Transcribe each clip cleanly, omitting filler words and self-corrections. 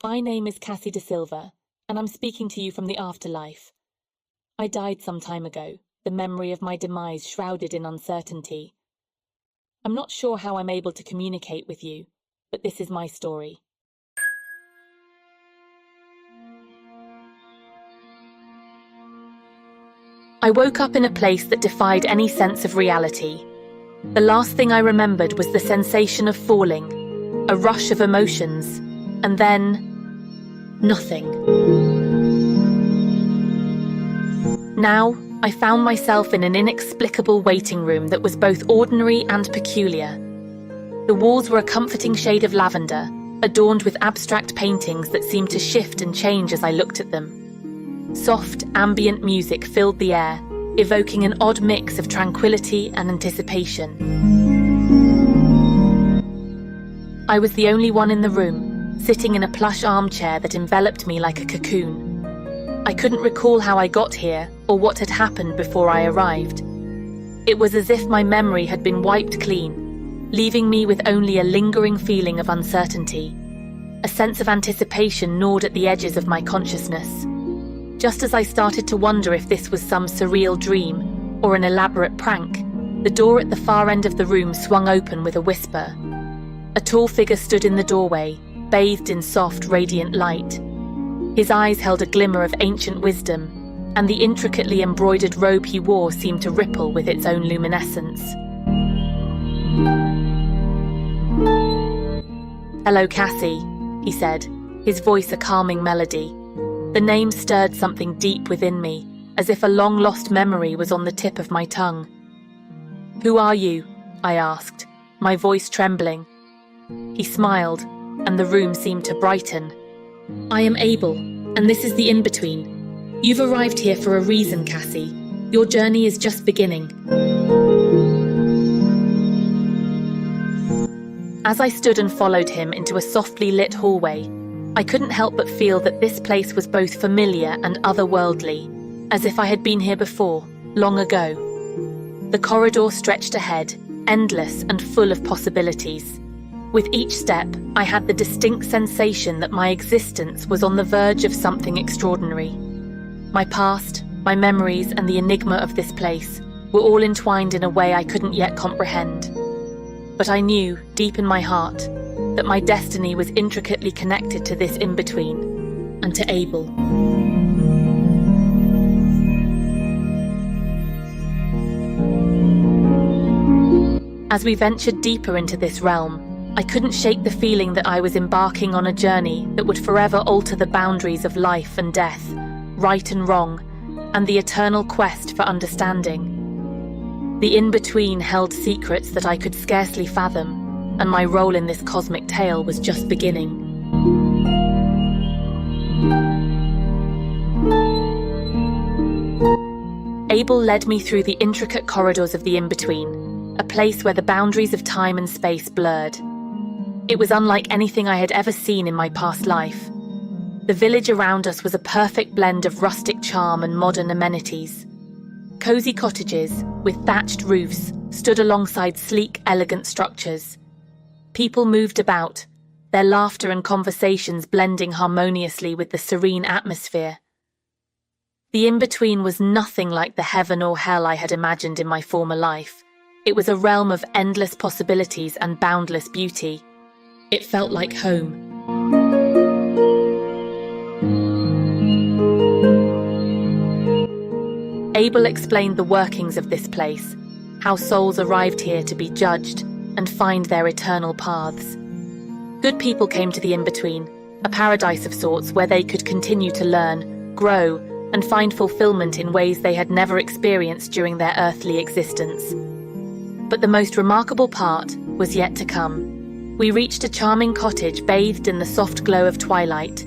My name is Cassie de Silva, and I'm speaking to you from the afterlife. I died some time ago, the memory of my demise shrouded in uncertainty. I'm not sure how I'm able to communicate with you, but this is my story. I woke up in a place that defied any sense of reality. The last thing I remembered was the sensation of falling, a rush of emotions, and then nothing. Now, I found myself in an inexplicable waiting room that was both ordinary and peculiar. The walls were a comforting shade of lavender, adorned with abstract paintings that seemed to shift and change as I looked at them. Soft, ambient music filled the air, evoking an odd mix of tranquility and anticipation. I was the only one in the room, sitting in a plush armchair that enveloped me like a cocoon. I couldn't recall how I got here or what had happened before I arrived. It was as if my memory had been wiped clean, leaving me with only a lingering feeling of uncertainty. A sense of anticipation gnawed at the edges of my consciousness. Just as I started to wonder if this was some surreal dream or an elaborate prank, the door at the far end of the room swung open with a whisper. A tall figure stood in the doorway, bathed in soft, radiant light. His eyes held a glimmer of ancient wisdom, and the intricately embroidered robe he wore seemed to ripple with its own luminescence. "Hello, Cassie," he said, his voice a calming melody. The name stirred something deep within me, as if a long-lost memory was on the tip of my tongue. "Who are you?" I asked, my voice trembling. He smiled, and the room seemed to brighten. "I am Abel, and this is the Inbetween. You've arrived here for a reason, Cassie. Your journey is just beginning." As I stood and followed him into a softly lit hallway, I couldn't help but feel that this place was both familiar and otherworldly, as if I had been here before, long ago. The corridor stretched ahead, endless and full of possibilities. With each step, I had the distinct sensation that my existence was on the verge of something extraordinary. My past, my memories, and the enigma of this place were all entwined in a way I couldn't yet comprehend. But I knew, deep in my heart, that my destiny was intricately connected to this in-between, and to Abel. As we ventured deeper into this realm, I couldn't shake the feeling that I was embarking on a journey that would forever alter the boundaries of life and death, right and wrong, and the eternal quest for understanding. The in-between held secrets that I could scarcely fathom, and my role in this cosmic tale was just beginning. Abel led me through the intricate corridors of the in-between, a place where the boundaries of time and space blurred. It was unlike anything I had ever seen in my past life. The village around us was a perfect blend of rustic charm and modern amenities. Cozy cottages, with thatched roofs, stood alongside sleek, elegant structures. People moved about, their laughter and conversations blending harmoniously with the serene atmosphere. The in-between was nothing like the heaven or hell I had imagined in my former life. It was a realm of endless possibilities and boundless beauty. It felt like home. Abel explained the workings of this place, how souls arrived here to be judged and find their eternal paths. Good people came to the in-between, a paradise of sorts where they could continue to learn, grow, and find fulfillment in ways they had never experienced during their earthly existence. But the most remarkable part was yet to come. We reached a charming cottage bathed in the soft glow of twilight.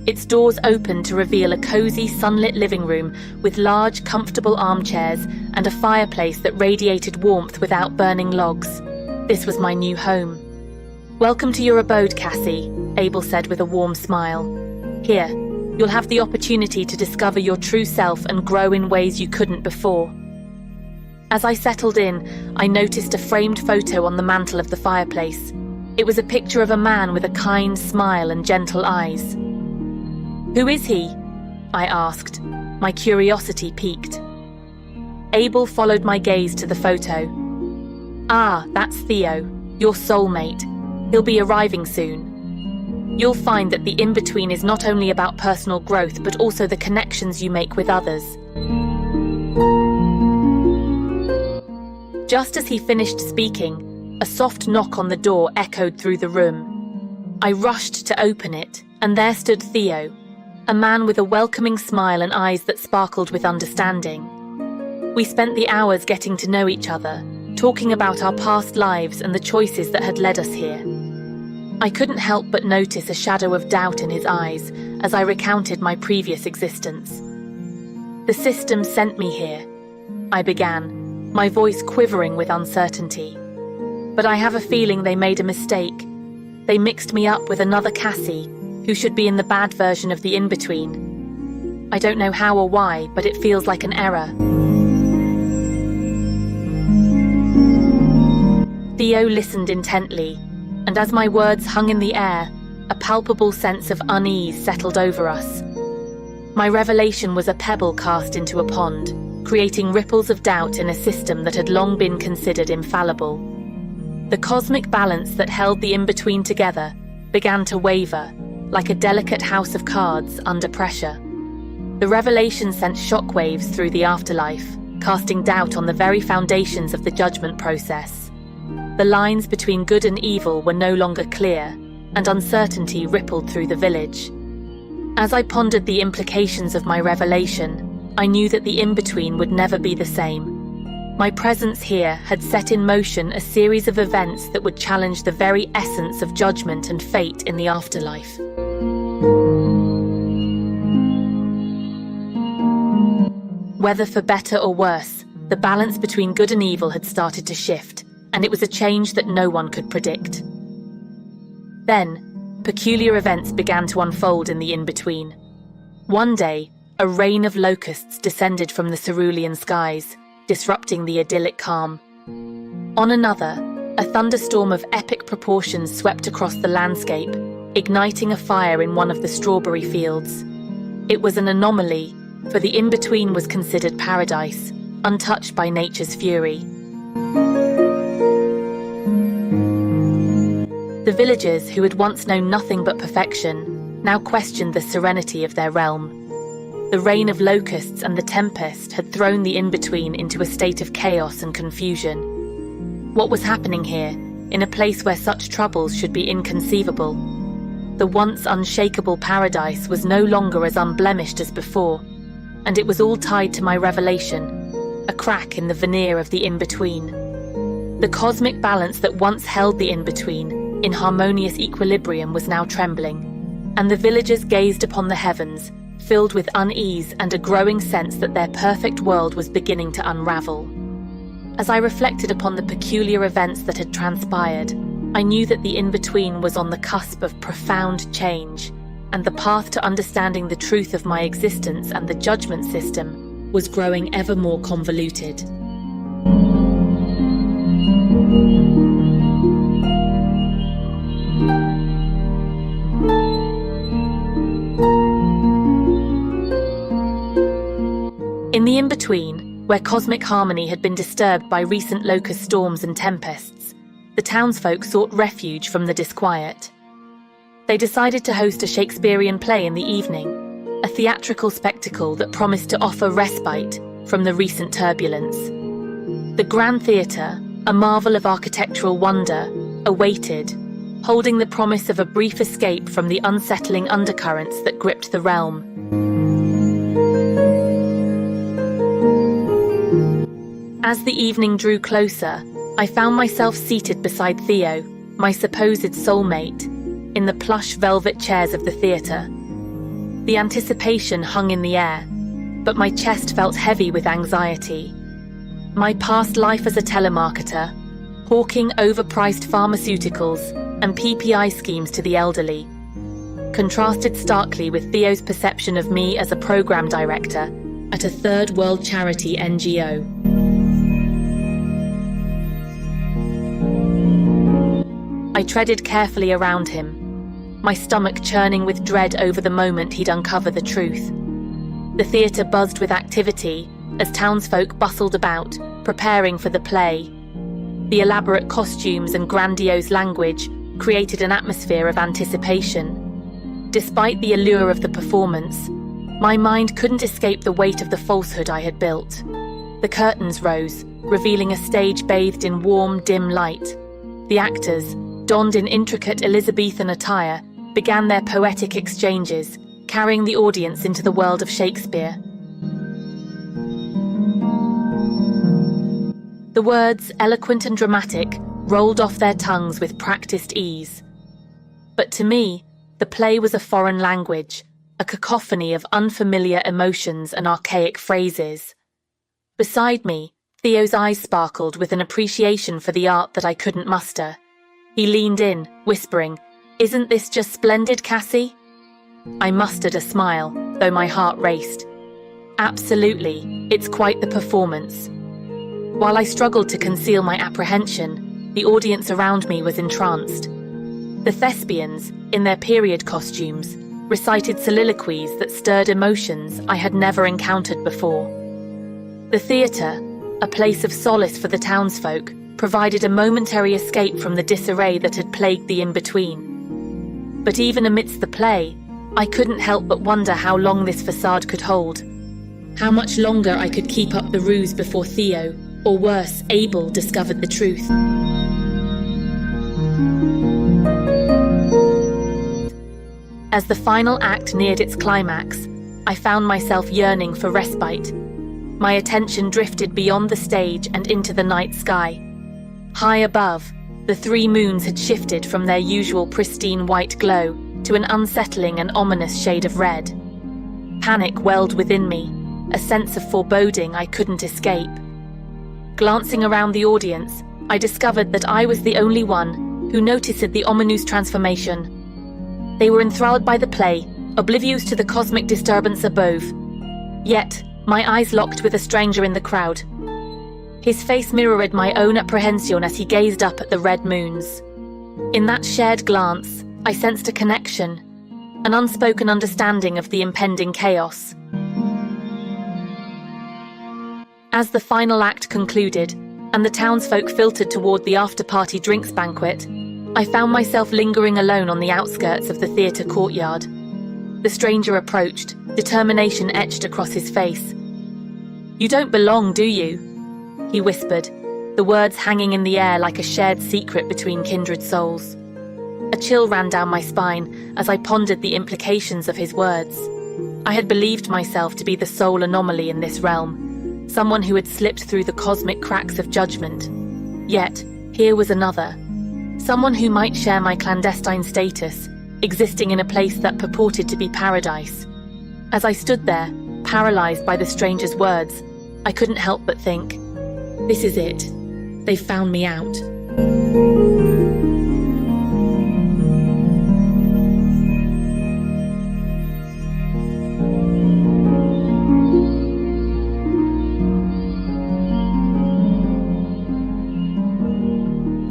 Its doors opened to reveal a cozy, sunlit living room with large, comfortable armchairs and a fireplace that radiated warmth without burning logs. This was my new home. "Welcome to your abode, Cassie," Abel said with a warm smile. "Here, you'll have the opportunity to discover your true self and grow in ways you couldn't before." As I settled in, I noticed a framed photo on the mantel of the fireplace. It was a picture of a man with a kind smile and gentle eyes. "Who is he?" I asked, my curiosity piqued. Abel followed my gaze to the photo. "Ah, that's Theo, your soulmate. He'll be arriving soon. You'll find that the in-between is not only about personal growth, but also the connections you make with others." Just as he finished speaking, a soft knock on the door echoed through the room. I rushed to open it, and there stood Theo, a man with a welcoming smile and eyes that sparkled with understanding. We spent the hours getting to know each other, talking about our past lives and the choices that had led us here. I couldn't help but notice a shadow of doubt in his eyes as I recounted my previous existence. "The system sent me here," I began, my voice quivering with uncertainty. "But I have a feeling they made a mistake. They mixed me up with another Cassie, who should be in the bad version of the in-between. I don't know how or why, but it feels like an error." Theo listened intently, and as my words hung in the air, a palpable sense of unease settled over us. My revelation was a pebble cast into a pond, creating ripples of doubt in a system that had long been considered infallible. The cosmic balance that held the in-between together began to waver, like a delicate house of cards under pressure. The revelation sent shockwaves through the afterlife, casting doubt on the very foundations of the judgment process. The lines between good and evil were no longer clear, and uncertainty rippled through the village. As I pondered the implications of my revelation, I knew that the in-between would never be the same. My presence here had set in motion a series of events that would challenge the very essence of judgment and fate in the afterlife. Whether for better or worse, the balance between good and evil had started to shift, and it was a change that no one could predict. Then, peculiar events began to unfold in the in-between. One day, a rain of locusts descended from the cerulean skies, disrupting the idyllic calm. On another, a thunderstorm of epic proportions swept across the landscape, igniting a fire in one of the strawberry fields. It was an anomaly, for the in-between was considered paradise, untouched by nature's fury. The villagers, who had once known nothing but perfection, now questioned the serenity of their realm. The rain of locusts and the tempest had thrown the in-between into a state of chaos and confusion. What was happening here, in a place where such troubles should be inconceivable? The once unshakable paradise was no longer as unblemished as before, and it was all tied to my revelation, a crack in the veneer of the in-between. The cosmic balance that once held the in-between in harmonious equilibrium was now trembling, and the villagers gazed upon the heavens, filled with unease and a growing sense that their perfect world was beginning to unravel. As I reflected upon the peculiar events that had transpired, I knew that the in-between was on the cusp of profound change, and the path to understanding the truth of my existence and the judgment system was growing ever more convoluted. In the in-between, where cosmic harmony had been disturbed by recent locust storms and tempests, the townsfolk sought refuge from the disquiet. They decided to host a Shakespearean play in the evening, a theatrical spectacle that promised to offer respite from the recent turbulence. The Grand Theatre, a marvel of architectural wonder, awaited, holding the promise of a brief escape from the unsettling undercurrents that gripped the realm. As the evening drew closer, I found myself seated beside Theo, my supposed soulmate, in the plush velvet chairs of the theatre. The anticipation hung in the air, but my chest felt heavy with anxiety. My past life as a telemarketer, hawking overpriced pharmaceuticals and PPI schemes to the elderly, contrasted starkly with Theo's perception of me as a program director at a third world charity NGO. I I treaded carefully around him, my stomach churning with dread over the moment he'd uncover the truth. The theatre buzzed with activity as townsfolk bustled about, preparing for the play. The elaborate costumes and grandiose language created an atmosphere of anticipation. Despite the allure of the performance, my mind couldn't escape the weight of the falsehood I had built. The curtains rose, revealing a stage bathed in warm, dim light. The actors, donned in intricate Elizabethan attire, began their poetic exchanges, carrying the audience into the world of Shakespeare. The words, eloquent and dramatic, rolled off their tongues with practiced ease. But to me, the play was a foreign language, a cacophony of unfamiliar emotions and archaic phrases. Beside me, Theo's eyes sparkled with an appreciation for the art that I couldn't muster. He leaned in, whispering, "Isn't this just splendid, Cassie?" I mustered a smile, though my heart raced. Absolutely, it's quite the performance. While I struggled to conceal my apprehension, the audience around me was entranced. The thespians, in their period costumes, recited soliloquies that stirred emotions I had never encountered before. The theatre, a place of solace for the townsfolk, provided a momentary escape from the disarray that had plagued the in-between. But even amidst the play, I couldn't help but wonder how long this facade could hold. How much longer I could keep up the ruse before Theo, or worse, Abel, discovered the truth. As the final act neared its climax, I found myself yearning for respite. My attention drifted beyond the stage and into the night sky. High above, the 3 moons had shifted from their usual pristine white glow to an unsettling and ominous shade of red. Panic welled within me, a sense of foreboding I couldn't escape. Glancing around the audience, I discovered that I was the only one who noticed the ominous transformation. They were enthralled by the play, oblivious to the cosmic disturbance above. Yet, my eyes locked with a stranger in the crowd. His face mirrored my own apprehension as he gazed up at the red moons. In that shared glance, I sensed a connection, an unspoken understanding of the impending chaos. As the final act concluded, and the townsfolk filtered toward the after-party drinks banquet, I found myself lingering alone on the outskirts of the theatre courtyard. The stranger approached, determination etched across his face. "You don't belong, do you?" he whispered, the words hanging in the air like a shared secret between kindred souls. A chill ran down my spine as I pondered the implications of his words. I had believed myself to be the sole anomaly in this realm, someone who had slipped through the cosmic cracks of judgment. Yet, here was another, someone who might share my clandestine status, existing in a place that purported to be paradise. As I stood there, paralyzed by the stranger's words, I couldn't help but think, this is it. They've found me out.